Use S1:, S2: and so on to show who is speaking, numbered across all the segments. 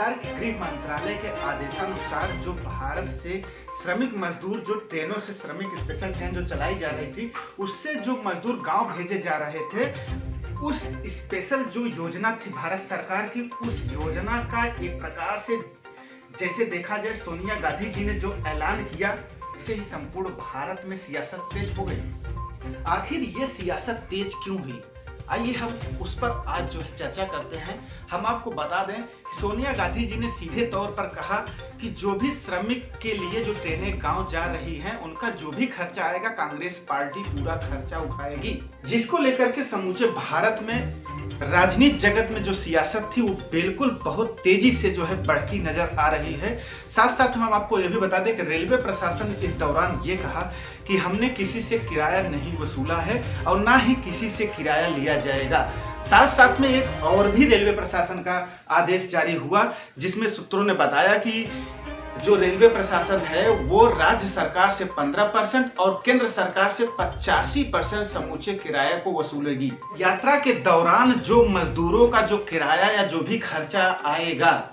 S1: सरकार के गृह मंत्रालय के आदेशानुसार जो भारत से श्रमिक मजदूर जो ट्रेनों से श्रमिक स्पेशल ट्रेन जो चलाई जा रही थी उससे जो मजदूर गांव भेजे जा रहे थे, उस स्पेशल जो योजना थी भारत सरकार की, उस योजना का एक प्रकार से जैसे देखा जाए सोनिया गांधी जी ने जो ऐलान किया, इससे ही संपूर्ण भारत में सियासत तेज हो गई। आखिर ये सियासत तेज क्यों हुई, आइए हम उस पर आज जो है चर्चा करते हैं। हम आपको बता दें कि सोनिया गांधी जी ने सीधे तौर पर कहा कि जो भी श्रमिक के लिए जो ट्रेनें गांव जा रही हैं उनका जो भी खर्चा आएगा कांग्रेस पार्टी पूरा खर्चा उठाएगी, जिसको लेकर के समूचे भारत में राजनीति जगत में जो सियासत थी वो बिल्कुल बहुत तेजी से जो है बढ़ती नजर आ रही है। साथ साथ हम आपको यह भी बता दें कि रेलवे प्रशासन ने इस दौरान ये कहा कि हमने किसी से किराया नहीं वसूला है और ना ही किसी से किराया लिया जाएगा। साथ साथ में एक और भी रेलवे प्रशासन का आदेश जारी हुआ, जिसमें सूत्रों ने बताया कि जो रेलवे प्रशासन है वो राज्य सरकार से 15% और केंद्र सरकार से 85% समूचे किराए को वसूलेगी। यात्रा के दौरान जो मजदूरों का जो किराया या जो भी खर्चा आएगा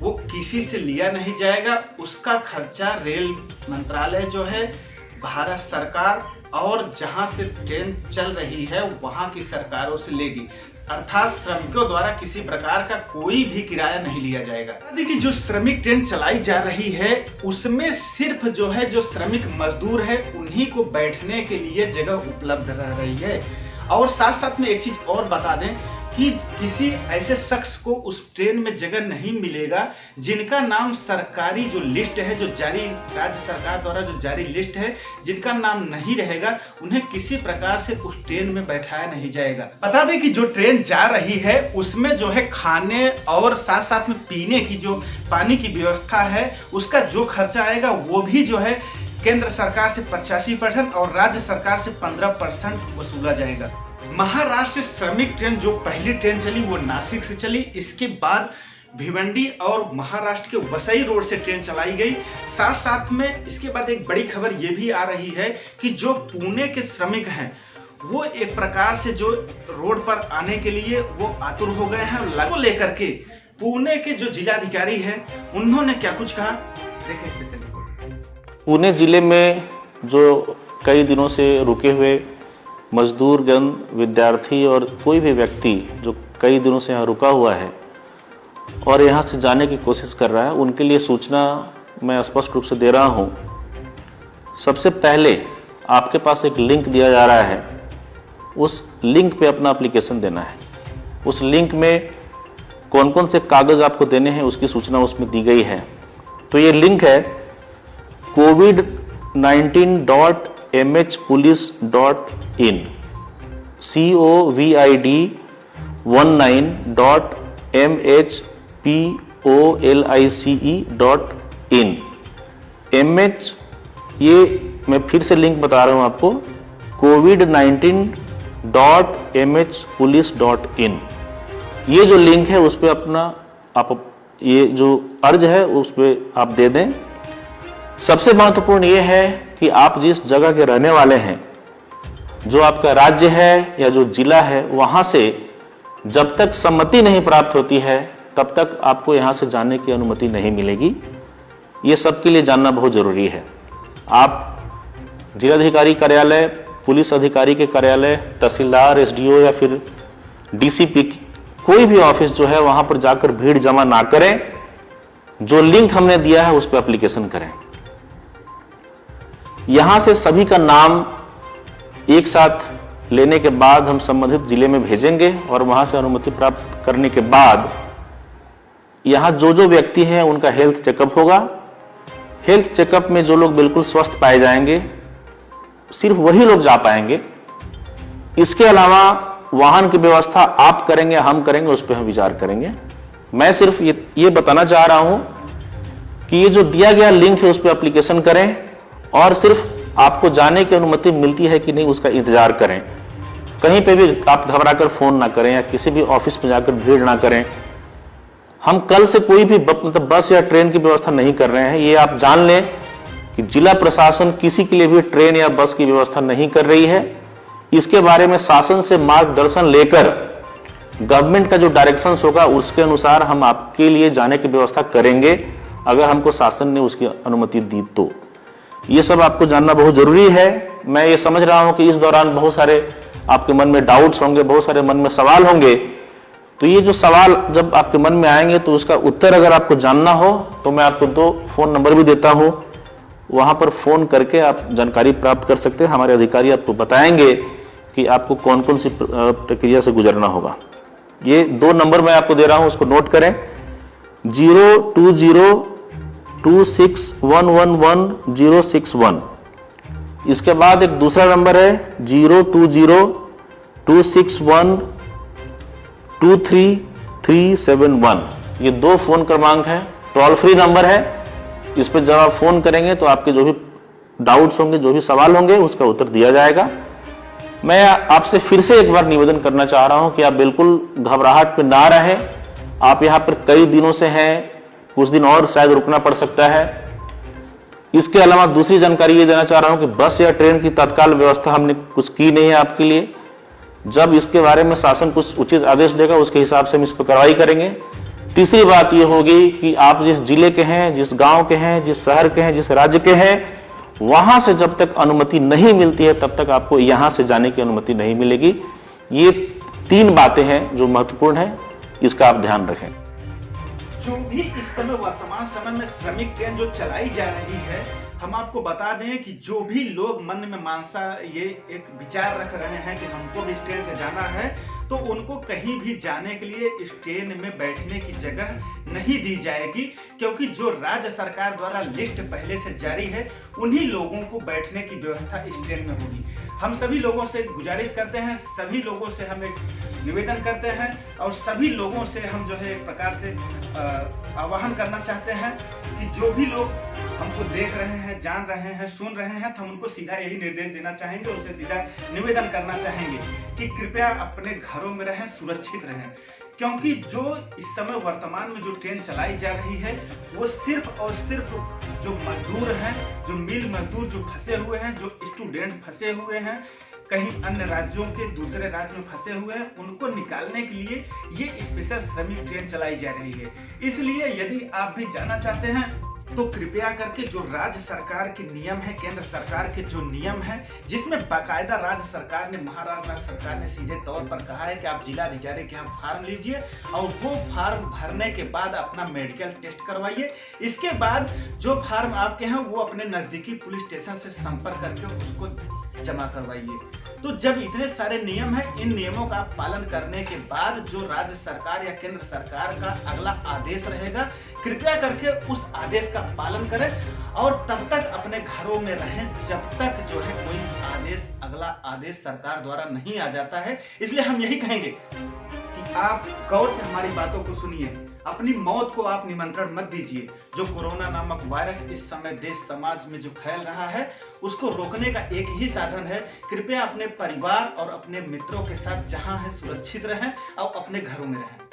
S1: वो किसी से लिया नहीं जाएगा, उसका खर्चा रेल मंत्रालय जो है भारत सरकार और जहां से ट्रेन चल रही है वहां की सरकारों से लेगी, अर्थात श्रमिकों द्वारा किसी प्रकार का कोई भी किराया नहीं लिया जाएगा। देखिए जो श्रमिक ट्रेन चलाई जा रही है उसमें सिर्फ जो है जो श्रमिक मजदूर है उन्हीं को बैठने के लिए जगह उपलब्ध रह रही है। और साथ साथ में एक चीज और बता दें कि किसी ऐसे शख्स को उस ट्रेन में जगह नहीं मिलेगा जिनका नाम सरकारी जो लिस्ट है, जो जारी राज्य सरकार द्वारा जो जारी लिस्ट है, जिनका नाम नहीं रहेगा उन्हें किसी प्रकार से उस ट्रेन में बैठाया नहीं जाएगा। बता दें कि जो ट्रेन जा रही है उसमें जो है खाने और साथ साथ में पीने की जो पानी की व्यवस्था है उसका जो खर्चा आएगा वो भी जो है केंद्र सरकार से 85% और राज्य सरकार से 15% वसूला जाएगा। महाराष्ट्र श्रमिक ट्रेन जो पहली ट्रेन चली वो नासिक से चली, इसके बाद भिवंडी और महाराष्ट्र के वसई रोड से ट्रेन चलाई गई। साथ साथ में इसके बाद एक बड़ी खबर ये भी आ रही है कि जो पुणे के श्रमिक हैं वो एक प्रकार से जो रोड पर आने के लिए वो आतुर हो गए हैं। लगो लेकर के पुणे के जो जिलाधिकारी हैं उन्होंने क्या कुछ कहा, देखिए स्पेशल रिपोर्ट।
S2: पुणे जिले में जो कई दिनों से रुके हुए मजदूर गण, विद्यार्थी और कोई भी व्यक्ति जो कई दिनों से यहाँ रुका हुआ है और यहाँ से जाने की कोशिश कर रहा है, उनके लिए सूचना मैं स्पष्ट रूप से दे रहा हूँ। सबसे पहले आपके पास एक लिंक दिया जा रहा है, उस लिंक पे अपना एप्लीकेशन देना है। उस लिंक में कौन कौन से कागज़ आपको देने हैं उसकी सूचना उसमें दी गई है। तो ये लिंक है covid19.mhpolice.in covid19.mhpolice.in mh, ये मैं फिर से लिंक बता रहा हूँ आपको, covid19.mhpolice.in। ये जो लिंक है उस पर अपना आप ये जो अर्ज है उस पर आप दे दें। सबसे महत्वपूर्ण ये है कि आप जिस जगह के रहने वाले हैं, जो आपका राज्य है या जो जिला है, वहां से जब तक सम्मति नहीं प्राप्त होती है तब तक आपको यहां से जाने की अनुमति नहीं मिलेगी। ये सबके लिए जानना बहुत जरूरी है। आप जिलाधिकारी कार्यालय, पुलिस अधिकारी के कार्यालय, तहसीलदार, एसडीओ या फिर डीसीपी कोई भी ऑफिस जो है वहां पर जाकर भीड़ जमा ना करें। जो लिंक हमने दिया है उस पर एप्लीकेशन करें। यहां से सभी का नाम एक साथ लेने के बाद हम संबंधित जिले में भेजेंगे और वहां से अनुमति प्राप्त करने के बाद यहां जो जो व्यक्ति हैं उनका हेल्थ चेकअप होगा। हेल्थ चेकअप में जो लोग बिल्कुल स्वस्थ पाए जाएंगे सिर्फ वही लोग जा पाएंगे। इसके अलावा वाहन की व्यवस्था आप करेंगे, हम करेंगे, उस पर हम विचार करेंगे। मैं सिर्फ ये बताना चाह रहा हूं कि ये जो दिया गया लिंक है उस पर एप्लीकेशन करें और सिर्फ आपको जाने की अनुमति मिलती है कि नहीं उसका इंतजार करें। कहीं पे भी आप घबराकर फोन ना करें या किसी भी ऑफिस में जाकर भीड़ ना करें। हम कल से कोई भी मतलब बस या ट्रेन की व्यवस्था नहीं कर रहे हैं। ये आप जान लें कि जिला प्रशासन किसी के लिए भी ट्रेन या बस की व्यवस्था नहीं कर रही है। इसके बारे में शासन से मार्गदर्शन लेकर गवर्नमेंट का जो डायरेक्शंस होगा उसके अनुसार हम आपके लिए जाने की व्यवस्था करेंगे, अगर हमको शासन ने उसकी अनुमति दी तो। ये सब आपको जानना बहुत जरूरी है। मैं ये समझ रहा हूं कि इस दौरान बहुत सारे आपके मन में डाउट्स होंगे, बहुत सारे मन में सवाल होंगे। तो ये जो सवाल जब आपके मन में आएंगे तो उसका उत्तर अगर आपको जानना हो तो मैं आपको 2 फोन नंबर भी देता हूं, वहां पर फोन करके आप जानकारी प्राप्त कर सकते हैं। हमारे अधिकारी आपको बताएंगे कि आपको कौन कौन सी प्रक्रिया से गुजरना होगा। ये 2 नंबर मैं आपको दे रहा हूं, उसको नोट करें। 02026111061। इसके बाद एक दूसरा नंबर है 02026123371। ये 2 फोन क्रमांक है, टोल फ्री नंबर है। इस पर जब आप फोन करेंगे तो आपके जो भी डाउट्स होंगे, जो भी सवाल होंगे, उसका उत्तर दिया जाएगा। मैं आपसे फिर से एक बार निवेदन करना चाह रहा हूं कि आप बिल्कुल घबराहट में ना रहें। आप यहां पर कई दिनों से हैं, कुछ दिन और शायद रुकना पड़ सकता है। इसके अलावा दूसरी जानकारी ये देना चाह रहा हूं कि बस या ट्रेन की तत्काल व्यवस्था हमने कुछ की नहीं है आपके लिए। जब इसके बारे में शासन कुछ उचित आदेश देगा उसके हिसाब से हम इस पर कार्रवाई करेंगे। तीसरी बात यह होगी कि आप जिस जिले के हैं, जिस गांव के हैं, जिस शहर के हैं, जिस राज्य के हैं, वहां से जब तक अनुमति नहीं मिलती है तब तक आपको यहां से जाने की अनुमति नहीं मिलेगी। ये 3 बातें हैं जो महत्वपूर्ण है, इसका आप ध्यान रखें।
S1: जो भी इस समय वर्तमान समय में श्रमिक ट्रेन जो चलाई जा रही है, हम आपको बता दें कि जो भी लोग मन में मानसा ये एक विचार रख रहे हैं कि हमको भी इस ट्रेन से जाना है, तो उनको कहीं भी जाने के लिए इस ट्रेन में बैठने की जगह नहीं दी जाएगी, क्योंकि जो राज्य सरकार द्वारा लिस्ट पहले से जारी है उन्हीं लोगों को बैठने की व्यवस्था इस ट्रेन में होगी। हम सभी लोगों से गुजारिश करते हैं, सभी लोगों से हम एक निवेदन करते हैं और सभी लोगों से हम जो है एक प्रकार से आह्वान करना चाहते हैं कि जो भी लोग हमको देख रहे हैं, जान रहे हैं, सुन रहे हैं, तो हम उनको सीधा यही निर्देश देना चाहेंगे, उनसे सीधा निवेदन करना चाहेंगे कि कृपया अपने घरों में रहें, सुरक्षित रहें। क्योंकि जो इस समय वर्तमान में जो ट्रेन चलाई जा रही है वो सिर्फ और सिर्फ जो मजदूर हैं, जो मिल मजदूर जो फंसे हुए हैं, जो स्टूडेंट फंसे हुए हैं, कहीं अन्य राज्यों के दूसरे राज्य में फंसे हुए हैं, उनको निकालने के लिए ये स्पेशल श्रमिक ट्रेन चलाई जा रही है। इसलिए यदि आप भी जाना चाहते हैं तो कृपया करके जो राज्य सरकार के नियम है, केंद्र सरकार के जो नियम है, जिसमें बाकायदा राज्य सरकार ने, महाराष्ट्र सरकार ने सीधे तौर पर कहा है कि आप जिला अधिकारी के यहाँ फॉर्म लीजिए और वो फॉर्म भरने के बाद अपना मेडिकल टेस्ट करवाइए। इसके बाद जो फॉर्म आपके हैं वो अपने नजदीकी पुलिस स्टेशन से संपर्क करके उसको जमा करवाइए। तो जब इतने सारे नियम हैं, इन नियमों का पालन करने के बाद जो राज्य सरकार या केंद्र सरकार का अगला आदेश रहेगा, कृपया करके उस आदेश का पालन करें और तब तक अपने घरों में रहें जब तक जो है कोई आदेश, अगला आदेश सरकार द्वारा नहीं आ जाता है। इसलिए हम यही कहेंगे कि आप गौर से हमारी बातों को सुनिए, अपनी मौत को आप निमंत्रण मत दीजिए। जो कोरोना नामक वायरस इस समय देश समाज में जो फैल रहा है उसको रोकने का एक ही साधन है, कृपया अपने परिवार और अपने मित्रों के साथ जहां है सुरक्षित रहें और अपने घरों में रहें।